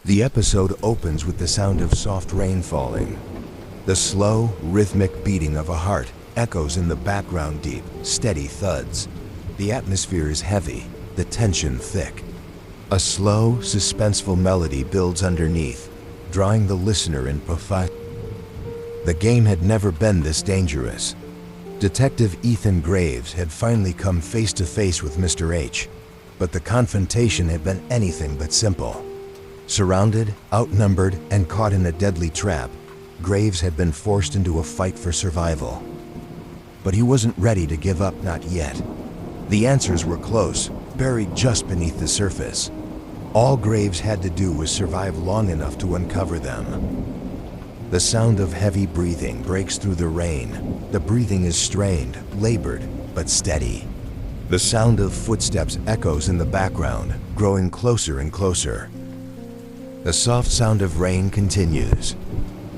The episode opens with the sound of soft rain falling. The slow, rhythmic beating of a heart echoes in the background, deep, steady thuds. The atmosphere is heavy, the tension thick. A slow, suspenseful melody builds underneath, drawing the listener in profound. The game had never been this dangerous. Detective Ethan Graves had finally come face to face with Mr. H, but the confrontation had been anything but simple. Surrounded, outnumbered, and caught in a deadly trap, Graves had been forced into a fight for survival. But he wasn't ready to give up, not yet. The answers were close, buried just beneath the surface. All Graves had to do was survive long enough to uncover them. The sound of heavy breathing breaks through the rain. The breathing is strained, labored, but steady. The sound of footsteps echoes in the background, growing closer and closer. The soft sound of rain continues.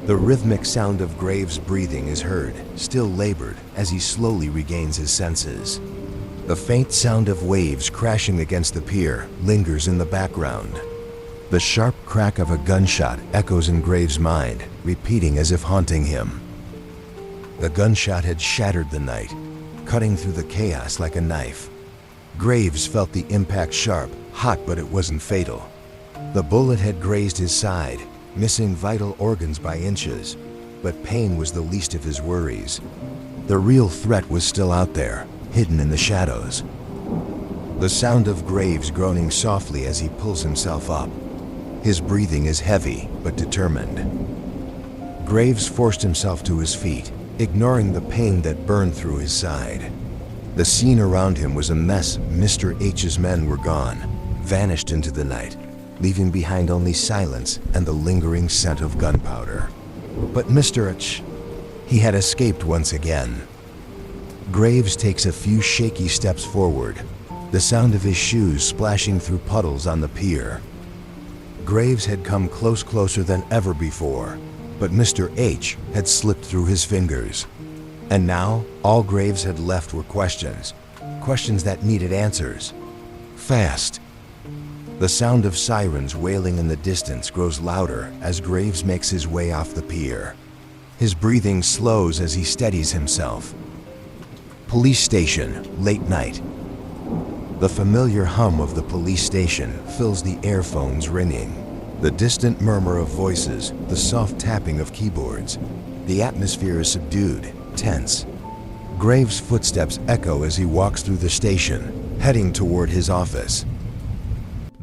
The rhythmic sound of Graves' breathing is heard, still labored, as he slowly regains his senses. The faint sound of waves crashing against the pier lingers in the background. The sharp crack of a gunshot echoes in Graves' mind, repeating as if haunting him. The gunshot had shattered the night, cutting through the chaos like a knife. Graves felt the impact sharp, hot, but it wasn't fatal. The bullet had grazed his side, missing vital organs by inches, but pain was the least of his worries. The real threat was still out there, hidden in the shadows. The sound of Graves groaning softly as he pulls himself up. His breathing is heavy, but determined. Graves forced himself to his feet, ignoring the pain that burned through his side. The scene around him was a mess. Mr. H's men were gone, vanished into the night, leaving behind only silence and the lingering scent of gunpowder. But Mr. H, he had escaped once again. Graves takes a few shaky steps forward, the sound of his shoes splashing through puddles on the pier. Graves had come closer than ever before, but Mr. H had slipped through his fingers. And now, all Graves had left were questions that needed answers. Fast. The sound of sirens wailing in the distance grows louder as Graves makes his way off the pier. His breathing slows as he steadies himself. Police station, late night. The familiar hum of the police station fills the earphones ringing. The distant murmur of voices, the soft tapping of keyboards. The atmosphere is subdued, tense. Graves' footsteps echo as he walks through the station, heading toward his office.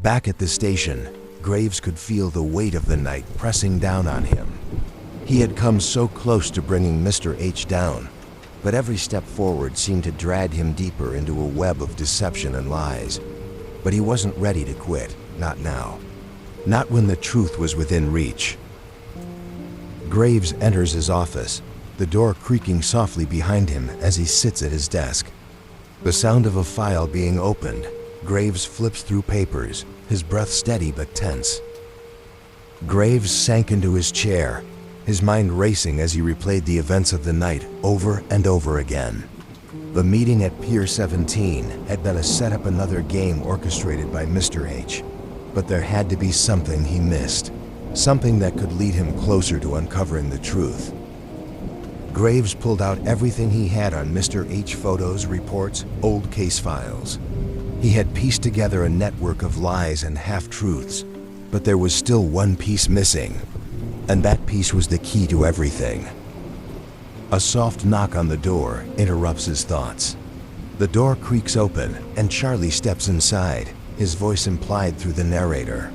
Back at the station, Graves could feel the weight of the night pressing down on him. He had come so close to bringing Mr. H down, but every step forward seemed to drag him deeper into a web of deception and lies. But he wasn't ready to quit, not now. Not when the truth was within reach. Graves enters his office, the door creaking softly behind him as he sits at his desk. The sound of a file being opened. Graves flips through papers, his breath steady but tense. Graves sank into his chair, his mind racing as he replayed the events of the night over and over again. The meeting at Pier 17 had been a setup, another game orchestrated by Mr. H. But there had to be something he missed, something that could lead him closer to uncovering the truth. Graves pulled out everything he had on Mr. H: photos, reports, old case files. He had pieced together a network of lies and half-truths, but there was still one piece missing, and that piece was the key to everything. A soft knock on the door interrupts his thoughts. The door creaks open, and Charlie steps inside, his voice implied through the narrator.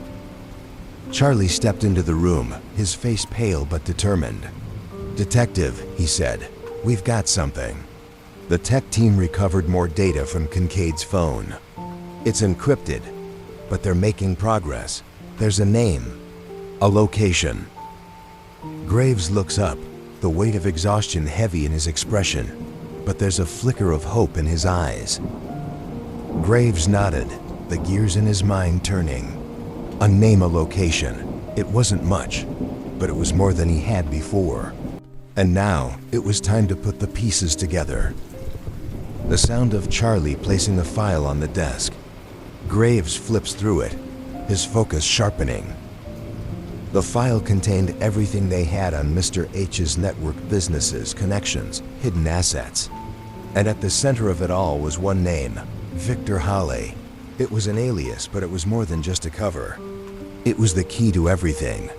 Charlie stepped into the room, his face pale but determined. "Detective," he said, "we've got something." The tech team recovered more data from Kincaid's phone. It's encrypted, but they're making progress. There's a name, a location. Graves looks up, the weight of exhaustion heavy in his expression, but there's a flicker of hope in his eyes. Graves nodded, the gears in his mind turning. A name, a location. It wasn't much, but it was more than he had before. And now, it was time to put the pieces together. The sound of Charlie placing a file on the desk. Graves flips through it, his focus sharpening. The file contained everything they had on Mr. H's network businesses, connections, hidden assets. And at the center of it all was one name, Victor Hawley. It was an alias, but it was more than just a cover. It was the key to everything.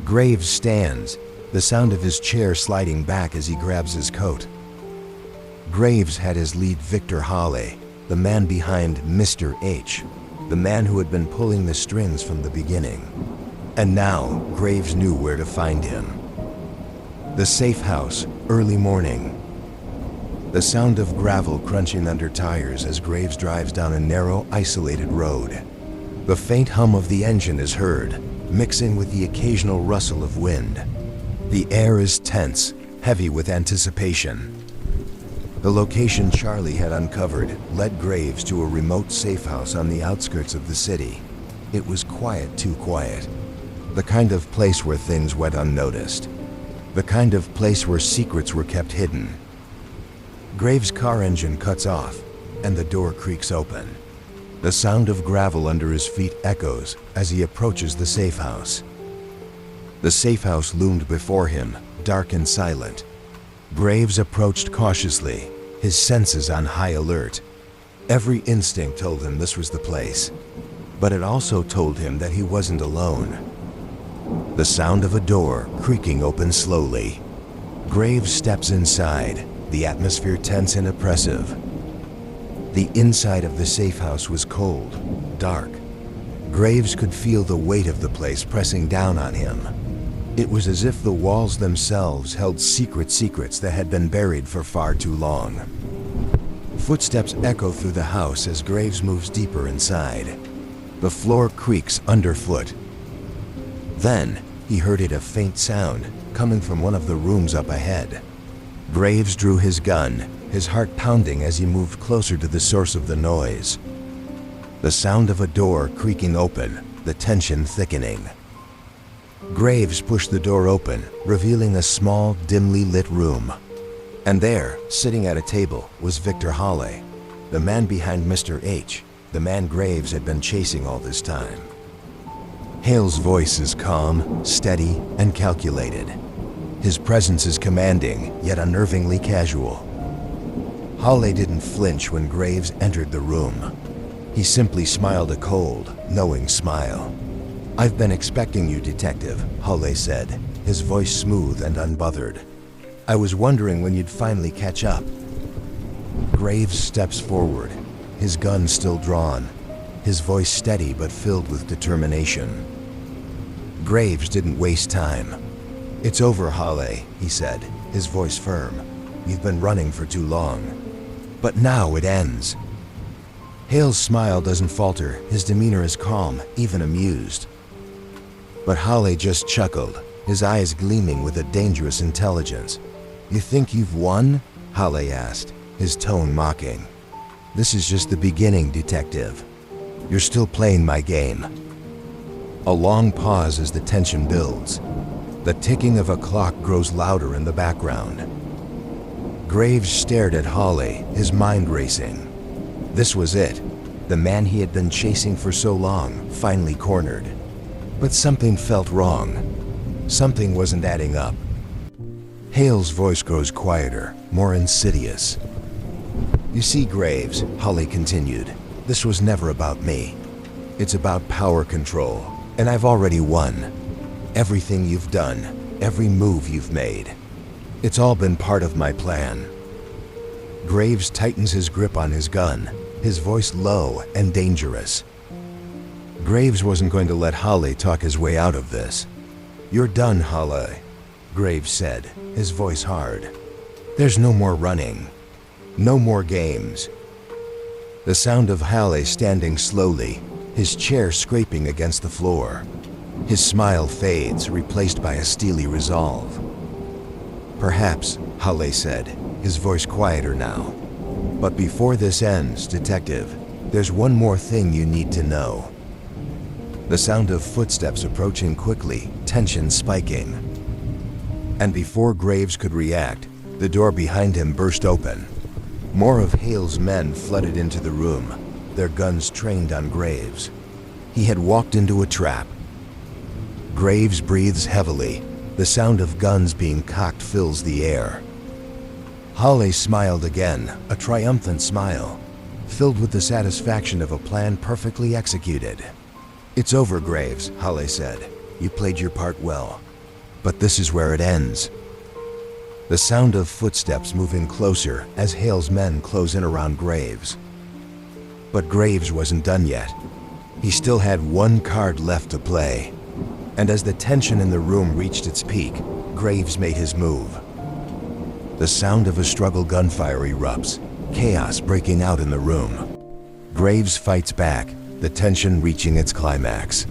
Graves stands, the sound of his chair sliding back as he grabs his coat. Graves had his lead Victor Hawley, the man behind Mr. H, the man who had been pulling the strings from the beginning. And now, Graves knew where to find him. The safe house, early morning. The sound of gravel crunching under tires as Graves drives down a narrow, isolated road. The faint hum of the engine is heard, mixing with the occasional rustle of wind. The air is tense, heavy with anticipation. The location Charlie had uncovered led Graves to a remote safe house on the outskirts of the city. It was quiet, too quiet. The kind of place where things went unnoticed. The kind of place where secrets were kept hidden. Graves' car engine cuts off, and the door creaks open. The sound of gravel under his feet echoes as he approaches the safe house. The safe house loomed before him, dark and silent. Graves approached cautiously, his senses on high alert. Every instinct told him this was the place, but it also told him that he wasn't alone. The sound of a door creaking open slowly. Graves steps inside, the atmosphere tense and oppressive. The inside of the safe house was cold, dark. Graves could feel the weight of the place pressing down on him. It was as if the walls themselves held secrets that had been buried for far too long. Footsteps echo through the house as Graves moves deeper inside. The floor creaks underfoot. Then, he heard a faint sound coming from one of the rooms up ahead. Graves drew his gun, his heart pounding as he moved closer to the source of the noise. The sound of a door creaking open, the tension thickening. Graves pushed the door open, revealing a small, dimly lit room. And there, sitting at a table, was Victor Hawley, the man behind Mr. H, the man Graves had been chasing all this time. Hale's voice is calm, steady, and calculated. His presence is commanding, yet unnervingly casual. Hawley didn't flinch when Graves entered the room. He simply smiled a cold, knowing smile. "I've been expecting you, Detective," Hawley said, his voice smooth and unbothered. "I was wondering when you'd finally catch up." Graves steps forward, his gun still drawn, his voice steady but filled with determination. Graves didn't waste time. "It's over, Hawley," he said, his voice firm. "You've been running for too long. But now it ends." Hale's smile doesn't falter, his demeanor is calm, even amused. But Hawley just chuckled, his eyes gleaming with a dangerous intelligence. "You think you've won?" Hawley asked, his tone mocking. "This is just the beginning, Detective. You're still playing my game." A long pause as the tension builds. The ticking of a clock grows louder in the background. Graves stared at Hawley, his mind racing. This was it, the man he had been chasing for so long, finally cornered. But something felt wrong. Something wasn't adding up. Hale's voice grows quieter, more insidious. "You see, Graves," Hawley continued, "this was never about me. It's about power control, and I've already won. Everything you've done, every move you've made. It's all been part of my plan." Graves tightens his grip on his gun, his voice low and dangerous. Graves wasn't going to let Hawley talk his way out of this. "You're done, Hawley," Graves said, his voice hard. "There's no more running. No more games." The sound of Hawley standing slowly, his chair scraping against the floor. His smile fades, replaced by a steely resolve. "Perhaps," Hawley said, his voice quieter now. "But before this ends, Detective, there's one more thing you need to know." The sound of footsteps approaching quickly, tension spiking. And before Graves could react, the door behind him burst open. More of Hale's men flooded into the room, their guns trained on Graves. He had walked into a trap. Graves breathes heavily. The sound of guns being cocked fills the air. Holly smiled again, a triumphant smile, filled with the satisfaction of a plan perfectly executed. "It's over, Graves," Holly said. "You played your part well. But this is where it ends." The sound of footsteps moving closer as Hale's men close in around Graves. But Graves wasn't done yet. He still had one card left to play. And as the tension in the room reached its peak, Graves made his move. The sound of a struggle gunfire erupts, chaos breaking out in the room. Graves fights back, the tension reaching its climax.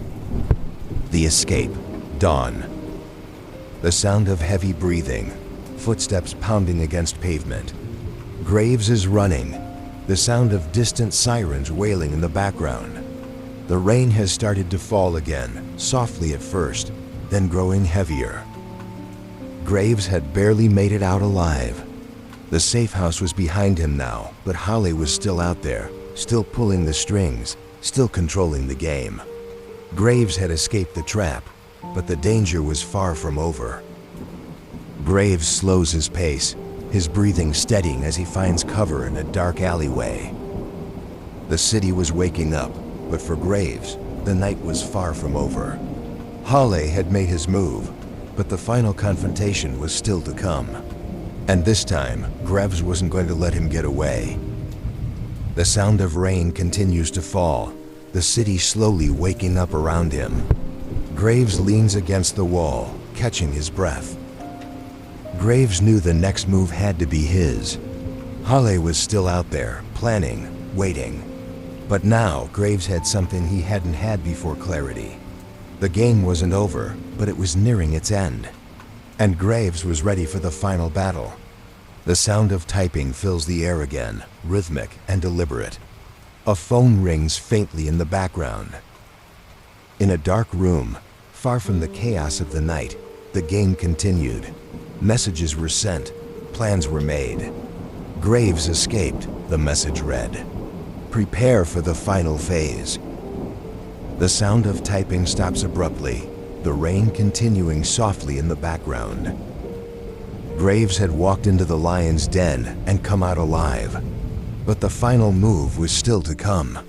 The escape. Dawn. The sound of heavy breathing, footsteps pounding against pavement. Graves is running, the sound of distant sirens wailing in the background. The rain has started to fall again, softly at first, then growing heavier. Graves had barely made it out alive. The safe house was behind him now, but Holly was still out there, still pulling the strings, still controlling the game. Graves had escaped the trap, but the danger was far from over. Graves slows his pace, his breathing steadying as he finds cover in a dark alleyway. The city was waking up, but for Graves, the night was far from over. Holly had made his move, but the final confrontation was still to come. And this time, Graves wasn't going to let him get away. The sound of rain continues to fall, the city slowly waking up around him. Graves leans against the wall, catching his breath. Graves knew the next move had to be his. Holly was still out there, planning, waiting. But now, Graves had something he hadn't had before: clarity. The game wasn't over, but it was nearing its end. And Graves was ready for the final battle. The sound of typing fills the air again, rhythmic and deliberate. A phone rings faintly in the background. In a dark room, far from the chaos of the night, the game continued. Messages were sent, plans were made. Graves escaped, the message read. Prepare for the final phase. The sound of typing stops abruptly, the rain continuing softly in the background. Graves had walked into the lion's den and come out alive. But the final move was still to come.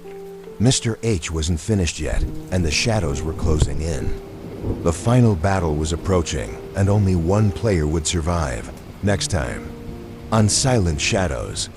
Mr. H wasn't finished yet, and the shadows were closing in. The final battle was approaching, and only one player would survive. Next time, on Silent Shadows.